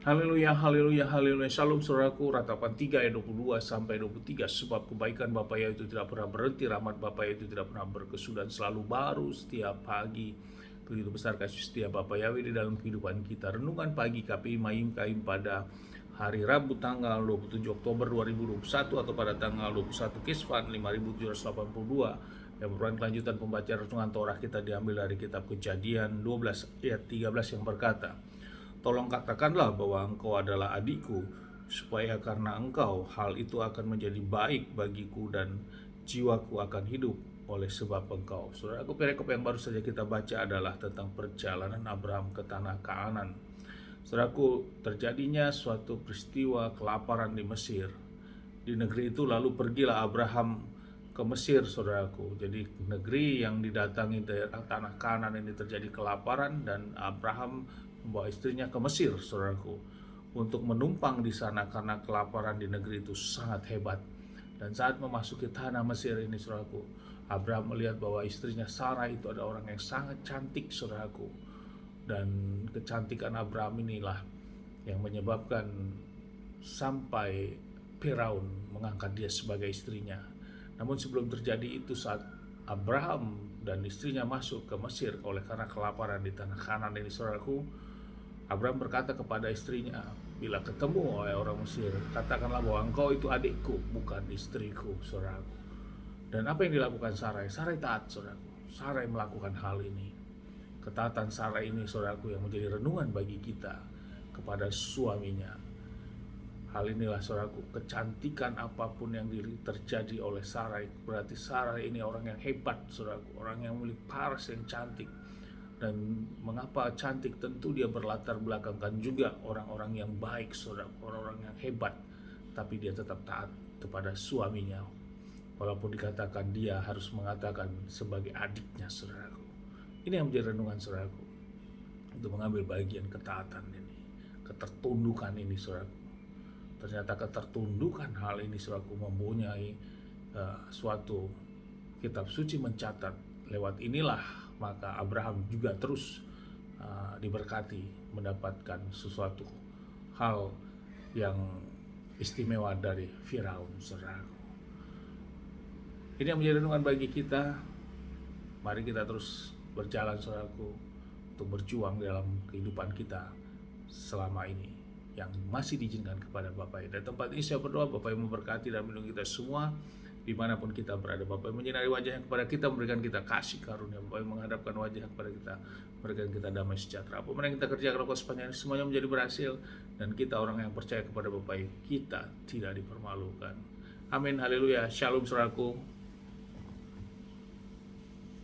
Haleluya, haleluya, haleluya. Shalom saudaraku, ratapan 3 ayat 22 sampai 23. Sebab kebaikan Bapa itu tidak pernah berhenti, rahmat Bapa itu tidak pernah berkesudahan, selalu baru setiap pagi. Begitu besar kasih setia Bapa Yahweh di dalam kehidupan kita. Renungan pagi KPI Mayim Kaim pada hari Rabu tanggal 27 Oktober 2021 atau pada tanggal 21 Kisvan 5782 yang merupakan kelanjutan pembacaan renungan Torah kita diambil dari kitab Kejadian 12 ayat 13 yang berkata, "Tolong katakanlah bahwa engkau adalah adikku, supaya karena engkau hal itu akan menjadi baik bagiku dan jiwaku akan hidup oleh sebab engkau." Saudaraku, perikop yang baru saja kita baca adalah tentang perjalanan Abraham ke tanah Kanaan. Saudaraku, terjadinya suatu peristiwa kelaparan di Mesir. Di negeri itu lalu pergilah Abraham ke Mesir, saudaraku. Jadi negeri yang didatangi daerah tanah Kanaan ini terjadi kelaparan dan Abraham membawa istrinya ke Mesir, saudaraku, untuk menumpang di sana karena kelaparan di negeri itu sangat hebat. Dan saat memasuki tanah Mesir ini, saudaraku, Abraham melihat bahwa istrinya Sarah itu ada orang yang sangat cantik, saudaraku. Dan kecantikan Abraham inilah yang menyebabkan sampai Firaun mengangkat dia sebagai istrinya. Namun sebelum terjadi itu, saat Abraham dan istrinya masuk ke Mesir oleh karena kelaparan di tanah Kanaan ini, saudaraku, Abraham berkata kepada istrinya, "Bila ketemu oleh orang Mesir, katakanlah bahwa engkau itu adikku, bukan istriku," saudaraku. Dan apa yang dilakukan Sarai? Sarai taat, saudaraku. Sarai melakukan hal ini. Ketaatan Sarai ini, saudaraku, yang menjadi renungan bagi kita kepada suaminya. Hal inilah, saudaraku, kecantikan apapun yang terjadi oleh Sarai, berarti Sarai ini orang yang hebat, saudaraku, orang yang memiliki paras yang cantik. Dan mengapa cantik? Tentu dia berlatar belakangkan juga orang-orang yang baik, saudara, orang-orang yang hebat. Tapi dia tetap taat kepada suaminya, walaupun dikatakan dia harus mengatakan sebagai adiknya, saudaraku. Ini yang menjadi renungan, saudaraku, untuk mengambil bagian ketaatan ini, ketertundukan ini, saudaraku. Ternyata ketertundukan hal ini, saudaraku, mempunyai suatu kitab suci mencatat, lewat inilah maka Abraham juga terus diberkati mendapatkan sesuatu hal yang istimewa dari Firaun, saudaraku. Ini yang menjadi renungan bagi kita. Mari kita terus berjalan, saudaraku, untuk berjuang dalam kehidupan kita selama ini yang masih diizinkan kepada Bapak. Dan tempat ini saya berdoa Bapak yang memberkati dan melindungi kita semua dimanapun kita berada. Bapak yang menyinari wajahnya kepada kita, memberikan kita kasih karunia. Bapak yang menghadapkan wajahnya kepada kita, memberikan kita damai sejahtera. Apa yang kita kerjakan kalau sepanjang ini semuanya menjadi berhasil, dan kita orang yang percaya kepada Bapak, kita tidak dipermalukan. Amin, haleluya. Shalom, saudaraku.